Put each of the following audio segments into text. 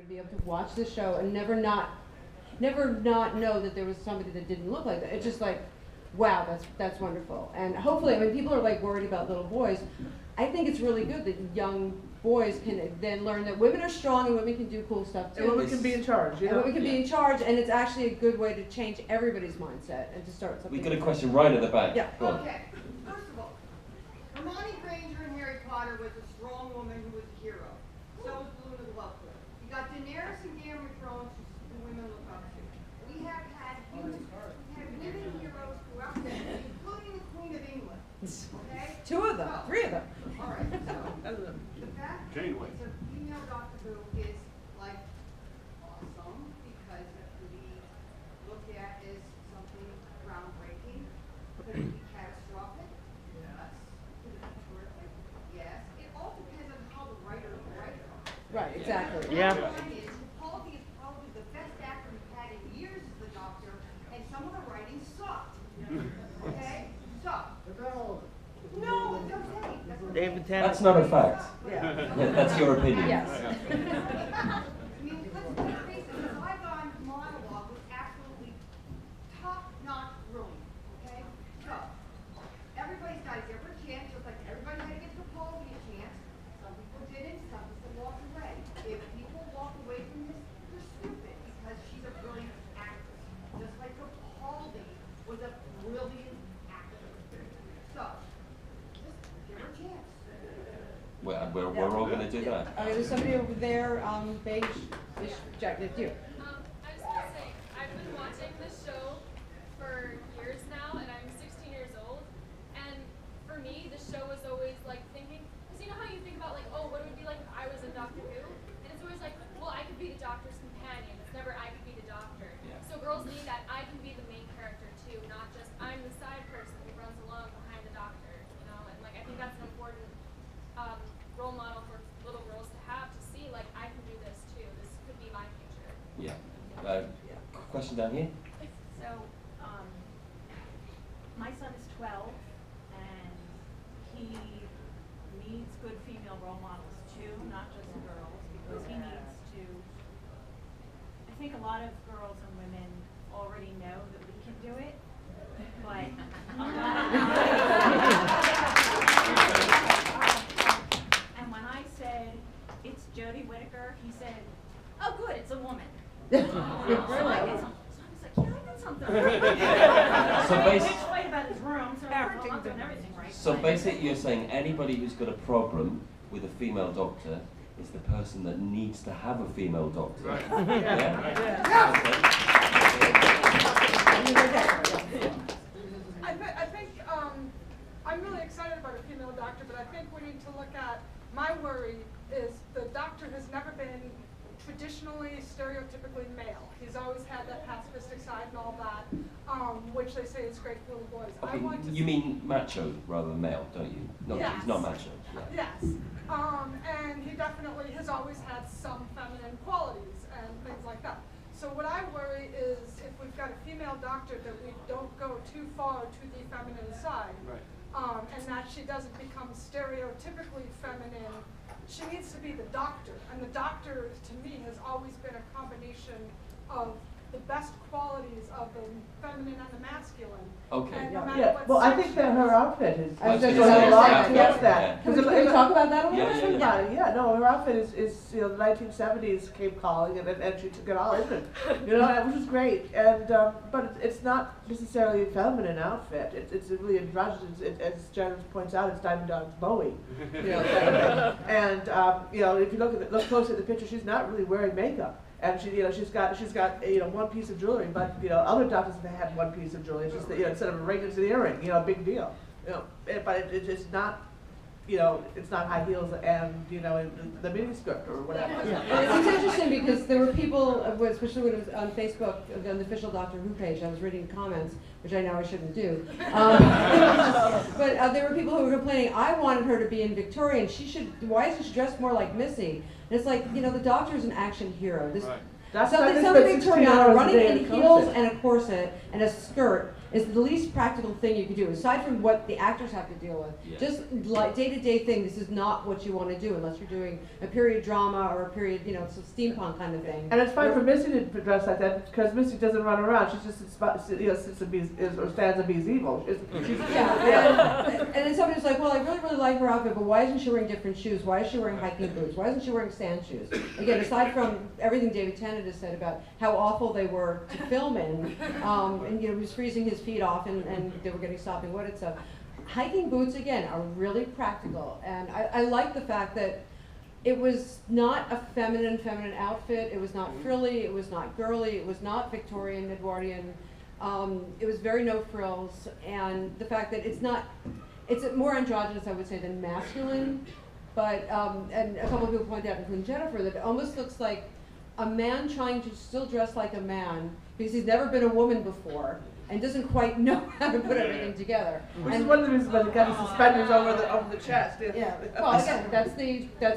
to be able to watch the show and never not know that there was somebody that didn't look like that. It's just like, wow, that's wonderful. And hopefully, I mean, people are like worried about little boys. I think it's really good that young boys can then learn that women are strong and women can do cool stuff too. And women can be in charge. And women can be in charge, and it's actually a good way to change everybody's mindset and to start something. We've got a question right at the back. Yeah. Go on. Okay, first of all, Hermione Granger in Harry Potter was a strong woman who was a hero. So was Luna Lovegood. You got Daenerys and Game of Thrones, who women look up to. We have had women heroes throughout history, including the Queen of England. Okay? Two of them, three of them. All right, so the fact that Janeway. it's a female Doctor Who is like awesome because it could be looked at as something groundbreaking. Could it be catastrophic? Yes. Could it be terrific? Yes. It all depends on how the writer writes it. Right, exactly. Yeah. Capaldi is probably the best actor we've had in years as the Doctor, and some of the writing sucked. Okay? Sucked. No, it's okay. That's what David Tennant. That's not a fact. Yeah. Yeah, that's your opinion. Yes. I mean, let's face it, the Zygon monologue was absolutely top-notch brilliant, okay? So, everybody's got to give her a chance, just like everybody had to give Capaldi a chance. Some people didn't, some people walked away. If people walk away from this, they're stupid, because she's a brilliant actress. Just like Capaldi was a brilliant actor. So, just give her a chance. We're all going to do that. Okay, there's somebody over there, beige, Jack, it's you. I was gonna say, I've been watching this show for years now, and I'm 16 years old. And for me, the show was always like thinking, because you know how you think about like, oh, what it would be like if I was in Doctor Who? And it's always like, well, I could be the Doctor's companion. It's never I could be the Doctor. Yeah. So girls need that I can be the main character too, not just I'm the side person who runs along behind the Doctor. You know, and like I think that's an important role model for little girls to have to see. Like I can do this too. This could be my future. Yeah. Question down here. So, my son is 12, and he needs good female role models too, not just girls, because he needs to. I think a lot of girls and women already know that we can do it, but and when I said it's Jodie Whittaker, he said, "Oh, good, it's a woman." So I did something. So I was like, yeah, I did something. So He basi- bitched right about his room, so I'm doing everything right. So basically, you're saying anybody who's got a problem with a female doctor is the person that needs to have a female doctor. Right. Yeah. I think I'm really excited about a female doctor, but I think we need to look at, my worry is the doctor has never been traditionally, stereotypically male. He's always had that pacifistic side and all that, which they say is great for little boys. I Okay, want to you mean macho rather than male, don't you? No, Yes. he's not macho. Yeah. Yes, and he definitely has always had some feminine qualities and things like that. So what I worry is if we've got a female doctor that we don't go too far to the feminine side, Right. and that she doesn't become stereotypically feminine. She needs to be the doctor, and the doctor to me has always been a combination of the best qualities of the feminine and the masculine. Okay. And no matter Yeah, what well, I sex think she that her is. outfit is I was goes just gonna a lot say, towards yeah. that. Can we talk about that a little Yeah, bit? yeah, Yeah, no, her outfit is the 1970s came calling, and she took it all in it, which was great. And but it's not necessarily a feminine outfit. It's a really androgynous. As Jen points out, it's Diamond Dogs Bowie. And if you look closely at the picture, she's not really wearing makeup. And she's got one piece of jewelry, but other doctors have had one piece of jewelry. It's just that, instead of a ring, it's an earring. Big deal. But it's not. It's not high heels and the mini skirt or whatever. It's interesting because there were people, especially when it was on Facebook, on the official Doctor Who page, I was reading comments, which I know I shouldn't do. But there were people who were complaining, I wanted her to be in Victorian. Why isn't she dressed more like Missy? And it's like, the Doctor's an action hero. Right. That's Something spent 16 Victoriana hours a running day in in a heels corset. and a corset and a skirt It's the least practical thing you could do, aside from what the actors have to deal with. Yeah. Just like day-to-day thing, this is not what you want to do unless you're doing a period drama or a period, some steampunk kind of thing. And it's fine for Missy to dress like that because Missy doesn't run around. She just sits and stands and be's evil. And then somebody's like, well, I really, really like her outfit, but why isn't she wearing different shoes? Why is she wearing hiking boots? Why isn't she wearing sand shoes? Again, aside from everything David Tennant has said about how awful they were to film in, and he was freezing his feet off and they were getting sopping wet and stuff. Hiking boots, again, are really practical, and I like the fact that it was not a feminine outfit. It was not frilly. It was not girly. It was not Victorian, Edwardian. It was very no frills, and the fact that it's more androgynous, I would say, than masculine. But and a couple of people pointed out, including Jennifer, that it almost looks like a man trying to still dress like a man because he's never been a woman before and doesn't quite know how to put everything together. Which is one of the reasons why they got the suspenders over the chest. Yeah. Well, again, that's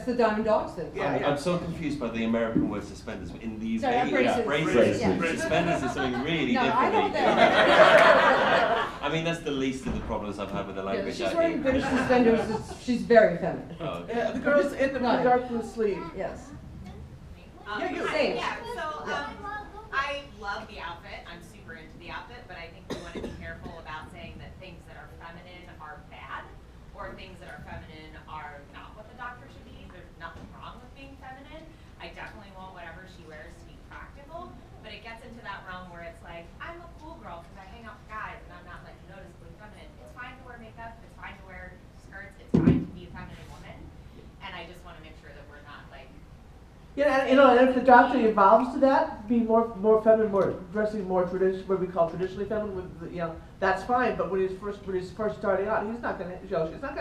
the Diamond Dogs thing. I'm so confused by the American word suspenders. In the UK, Sorry, braces. braces. Yeah. Suspenders is something really No, different. I don't think. I mean, that's the least of the problems I've had with the Yeah, language. she's wearing British suspenders. She's very feminine. Oh, okay. Yeah, the girl's in the Right. dark blue sleeve. Yes. Yeah, you- Same. Yeah, so I love the outfit. I'm super into the outfit, but I think we want to be careful about saying that things that are feminine are bad, or things that are feminine are not what the doctor should be. There's nothing wrong with being feminine. I definitely want whatever she wears to be practical, but it gets into that realm where it's like, I'm a cool girl because I hang out with guys and I'm not like noticeably feminine. It's fine to wear makeup. It's fine to wear skirts. It's fine to be a feminine woman, and I just want to make sure that we're not like. Yeah, and if the doctor evolves to that, be more feminine, dressing more traditional, what we call traditionally feminine, with that's fine. But when he's first starting out, she's not gonna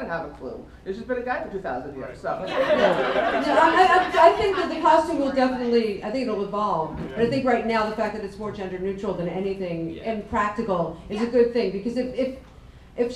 have a clue. She's been a guy for 2,000 years. So. I think that the costume will definitely, I think it'll evolve. But I think right now the fact that it's more gender neutral than anything and practical is a good thing, because if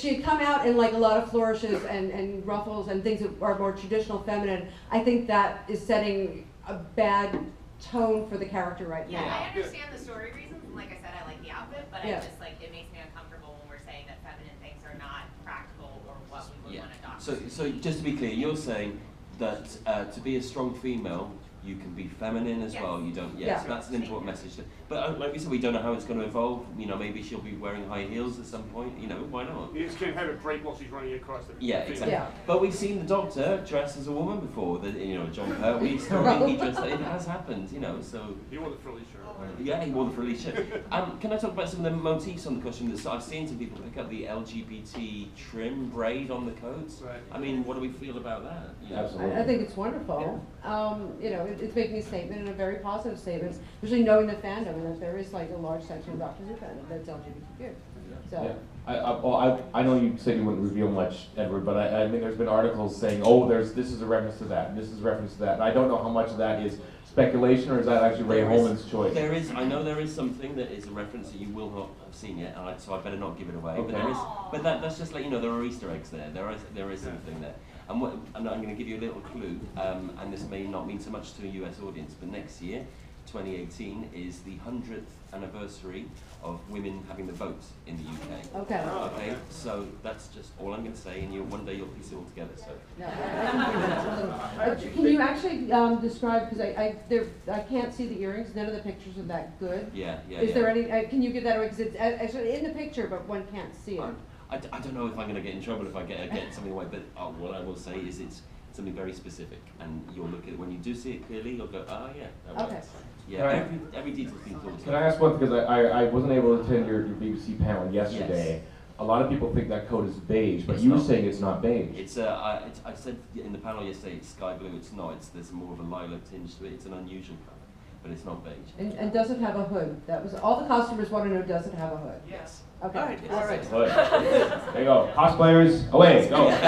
she had come out in like a lot of flourishes and ruffles and things that are more traditional feminine, I think that is setting a bad tone for the character right Yeah, now. I understand the story reasons, and like I said, I like the outfit, but Yeah. I just like it makes me uncomfortable when we're saying that feminine things are not practical or what we would Yeah. want a doctor. So just to be clear, you're saying that to be a strong female, you can be feminine as Yes. well. You don't. Yes, Yeah. that's an important message. But like we said, we don't know how it's going to evolve. Maybe she'll be wearing high heels at some point. Why not? You just can't have it break while she's running across the Yeah, field. exactly. Yeah. But we've seen the Doctor dress as a woman before. John Pertwee story, he dressed. It has happened. So. He wore the frilly shirt. Yeah, he wore the frilly shirt. Can I talk about some of the motifs on the costume? I've seen some people pick up the LGBT trim braid on the coats. Right. I mean, what do we feel about that? Absolutely. I think it's wonderful. It's making a statement, and a very positive statement, especially knowing the fandom, and that there is like a large section of Doctor Who fandom that's LGBTQ. So. Yeah. I know you said you wouldn't reveal much, Edward, but I mean, there's been articles saying, oh, this is a reference to that, and this is a reference to that. And I don't know how much of that is speculation, or is that actually Ray Holman's choice? I know there is something that is a reference that you will not have seen yet, so I better not give it away. Okay. But that's just like, there are Easter eggs there. There is something there. And I'm going to give you a little clue, and this may not mean so much to a US audience, but next year, 2018, is the 100th anniversary of women having the vote in the UK. Okay. Okay, so that's just all I'm going to say, and one day you'll piece it all together. So. Yeah. Can you actually describe, because I can't see the earrings, none of the pictures are that good. Yeah. Is there any, can you give that away, because it's actually in the picture, but one can't see it. I don't know if I'm going to get in trouble if I get something away, but what I will say is it's something very specific, and you'll look at it, when you do see it clearly, you'll go, yeah, that Okay. works. Yeah, every detail's been thought. Can I ask one, because I wasn't able to attend your BBC panel yesterday. Yes. A lot of people think that coat is beige, but It's you were not. saying it's not beige. I said in the panel yesterday, it's sky blue. It's not. There's more of a lilac tinge to it. It's an unusual colour, but it's not beige. And does it have a hood? That was, all the costumers want to know, does it have a hood? Yes. Okay. All right. Good. There you go. Cosplayers, away, go. It's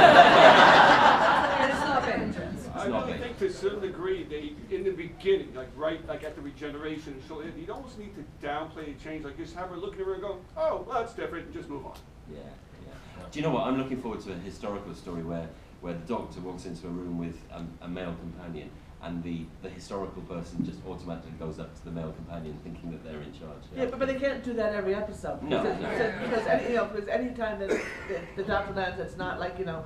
not beige. I really think to a certain degree, in the beginning, like at the regeneration, you'd almost need to downplay the change, like just have her look at her and go, oh, well, that's different, and just move on. Yeah. Do you know what? I'm looking forward to a historical story where the Doctor walks into a room with a male companion, and the historical person just automatically goes up to the male companion thinking that they're in charge. Yeah, but they can't do that every episode. No, Because, no. because any time that the Doctor lands, it's not like, you know,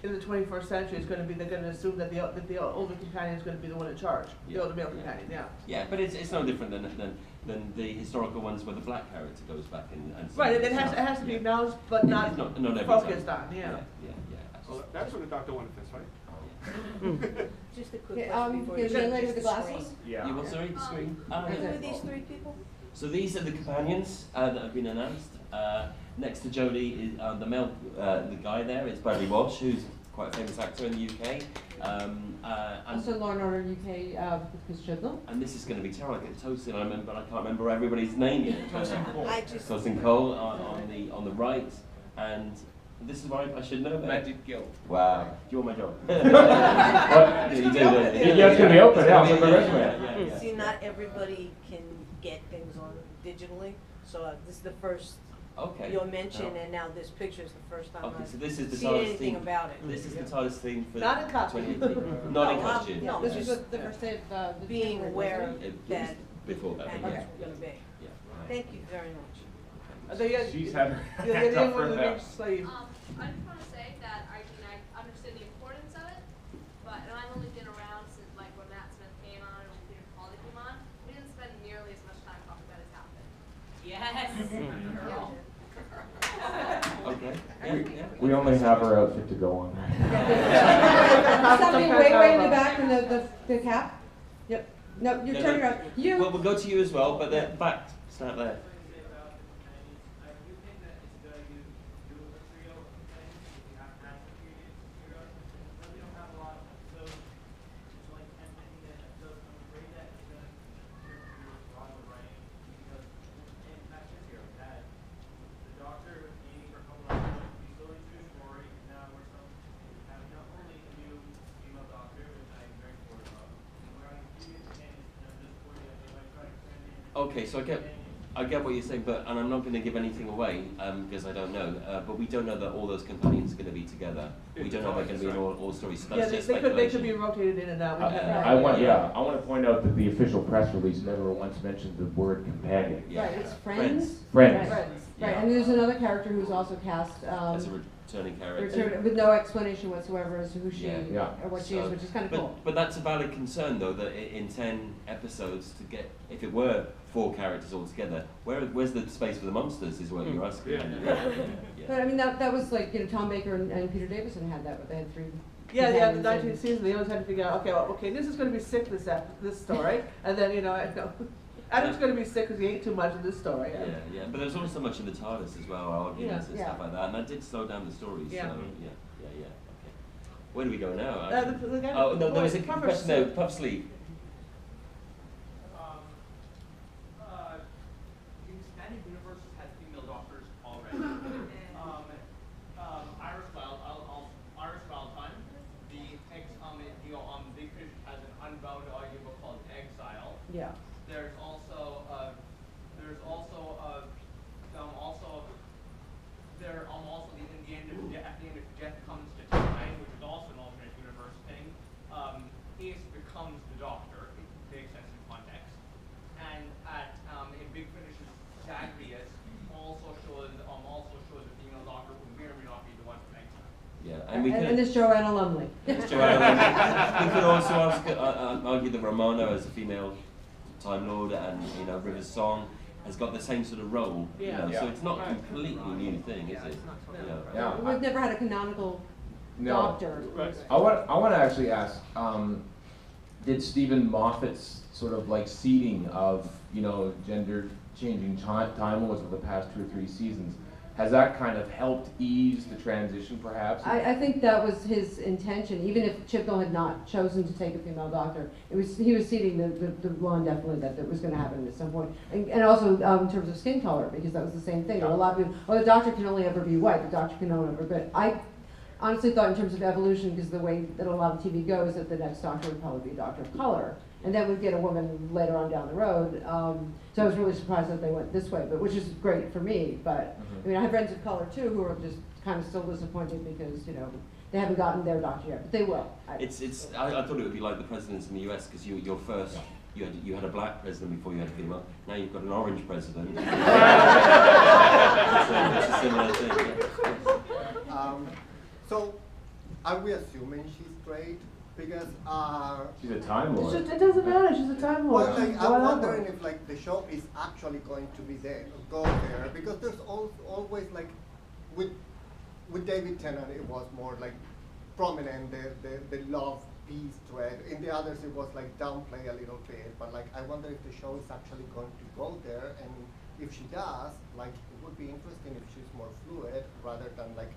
in the 21st century, it's going to be, they're going to assume that the older companion is going to be the one in charge, the older male companion, yeah. Yeah, but it's no different than the historical ones where the black character goes back and Right, it has to be acknowledged, but not every focused time. on, yeah. Yeah, Well, absolutely. that's what the doctor wanted this, right? Just a quick Okay, question before you the young lady just with the the glasses? screen. Yeah. You want, sorry, the screen? Who are these three people? So these are the companions that have been announced. Next to Jodie is the guy there is Bradley Walsh, who's quite a famous actor in the UK. And Also Law and Order UK with Chris Chibnall. and this is going to be terrible. I get toasted. I can't remember everybody's name yet. I just- Tosin Cole on the right, and this is why I should know that. Magic Gill. Wow, you're my job. What? Yeah, you do, don't you? Yeah, it's gonna be open, yeah, on the resume. Yeah. See, not everybody can get things on digitally, so this is the first, Okay. your mention, No. and now this picture is the first time Okay, I've so this is the seen TARDIS anything theme. about it. This is the TARDIS theme for Not in costume. 2018. Not in No, costume. no, This just was the first day of the being Chamber, aware wasn't It was that before that. package Yeah. was gonna be. Yeah. Thank you very much. She's had her The hand up one for with the that. big sleeve. I just want to say that I understand the importance of it, but and I've only been around since like when Matt Smith came on and when Peter Capaldi came on. We didn't spend nearly as much time talking about his outfit. Yes. Girl. Okay. Yeah. We only have her outfit to go on. Something way in the back and the cap? Yep. No, you're No, turning no. around. You. Well, we'll go to you as well, but the back, start there. Okay, so I get what you're saying, and I'm not going to give anything away because I don't know. But we don't know that all those companions are going to be together. We don't know they're going to be in all stories. So that's Yeah, just they could be speculation. rotated in and out. I want to point out that the official press release never once mentioned the word companion. Yeah. Right, it's Friends. Friends. Right, Yeah. right, and there's another character who's also cast, As a returning character. with no explanation whatsoever as to who she, Yeah. or what she is, which is kind of but, cool. But that's a valid concern, though, that in 10 episodes, to get, if it were 4 characters altogether, where's the space for the monsters, is what you're asking. Yeah. But I mean, that was like, Tom Baker and Peter Davison had that, but they had 3. Yeah, the companions 19th and- season, they always had to figure out, okay, this is going to be sick this story, and then, Adam's going to be sick because he ate too much in this story. Yeah, but there's also much in the TARDIS as well, arguments and Yeah. stuff like that, and that did slow down the stories. Yeah. So, yeah, okay. Where do we go now? The guy- Oh, no, there was a Puff question there, Sleep. Puff Sleep. The expanded universe has female doctors already. Iris Wildtime, Big Fish has an unbound audiobook called Exile. Yeah. There's also at the end of Death Comes to Time, which is also an alternate universe thing. Ace becomes the Doctor. It makes sense in context. And in Big Finish's Zagreus also shows a female Doctor who may or may not be the one from Exile. Yeah, And this Joanna Lumley. It's Joanna Lumley. We could also argue that Romana as a female Time Lord and River's Song has got the same sort of role. Yeah. So it's not a completely new thing, is it? Yeah. We've never had a canonical No. doctor. Right. I want to actually ask, did Stephen Moffat's sort of like seeding of, gender changing time was over the past 2 or 3 seasons, has that kind of helped ease the transition perhaps? I think that was his intention, even if Chibnall had not chosen to take a female doctor. He was seeding the blonde definitely that it was going to happen at some point. And also in terms of skin color, because that was the same thing. A lot of people, the doctor can only ever be white, the doctor can only ever, but I honestly thought in terms of evolution, because the way that a lot of TV goes, that the next doctor would probably be a doctor of color. And then we'd get a woman later on down the road. So I was really surprised that they went this way, but which is great for me. But I mean, I have friends of color too who are just kind of still disappointed because they haven't gotten their doctor yet, but they will. I thought it would be like the presidents in the US, because you're first, you had a black president before you had a female, now you've got an orange president. It's a similar thing. Yeah. So, are we assuming she's straight? Because She's a Time Lord. It doesn't matter, she's a Time Lord. well, like, She's I'm whatever. wondering if like the show is actually going to be there, go there, because there's always like with David Tennant it was more like prominent the love peace thread. In the others it was like downplay a little bit, but like I wonder if the show is actually going to go there, and if she does, like it would be interesting if she's more fluid rather than like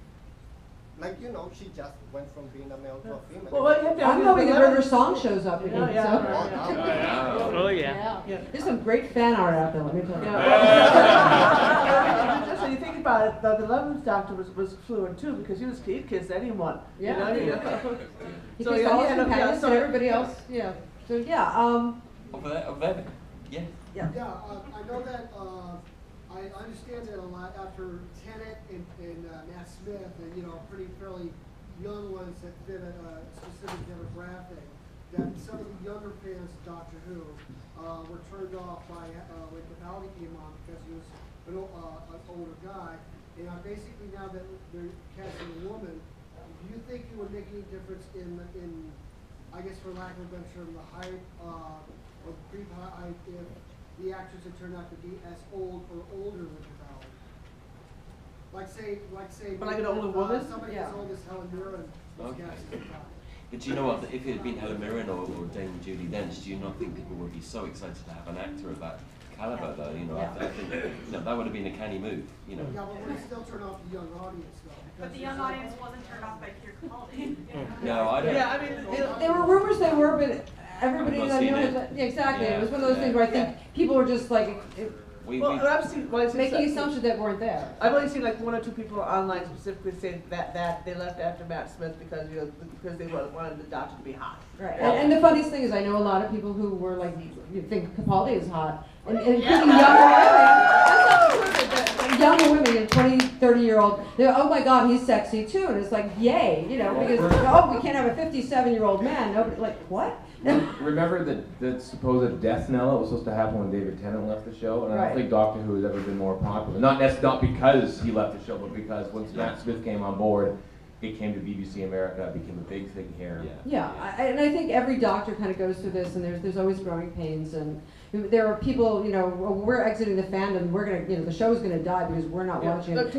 you know, she just went from being a male to a female. Well, you have to I'm hoping that River Song shows up again, so. Yeah. Oh, yeah. There's some great fan art out there, let me tell you. So you think about it, the 11th Doctor was fluid too, because he kissed anyone. Yeah. You know? He So, kissed yeah, all he his had a- companions so- and everybody else, yeah. So, yeah, Of that, yeah. Yeah. Yeah, I know that, I understand that a lot after Tennant and Matt Smith, and, you know, pretty fairly young ones that fit a specific demographic, that some of the younger fans of Doctor Who were turned off by when Capaldi came on because he was an older guy. And basically now that they're casting a woman, do you think it would make any difference in I guess for lack of a better term, the height or pre-height if the actors had turned out to be as old or older than Capaldi? Like say. But like an older woman? Somebody Yeah. as old as Helen Mirren was Okay. cast as Capaldi. But do you know what, if it had been Helen Mirren or Dame Judi Dench, do you not think people would be so excited to have an actor of that caliber though, you know, I think, you know, that would have been a canny move, you know. Yeah, but would it still turn off the young audience though? But the young audience wasn't turned off by Peter Capaldi. No, I don't. Yeah, I mean, there were rumors they were, but everybody I've not that knew seen it, it. yeah, exactly, it was one of those Yeah. things where I think people were just like, well, I've seen, making assumptions that weren't there. I've only seen like one or two people online specifically saying that they left after Matt Smith because they wanted the Doctor to be hot. Right, and the funniest thing is I know a lot of people who were like, you think Capaldi is hot, and including younger women. That's not true. Younger women, 20, 30-year-old, they're, oh my God, he's sexy too, and it's like, yay, you know, because, oh, we can't have a 57-year-old man, nobody, like, what? Remember that supposed death knell that was supposed to happen when David Tennant left the show, and I Right. don't think Doctor Who has ever been more popular. Not because he left the show, but because once Matt Smith came on board, it came to BBC America, it became a big thing here. Yeah, and I think every doctor kind of goes through this, and there's always growing pains, and there are people, you know, we're exiting the fandom, we're gonna, you know, the show's gonna die because we're not watching it.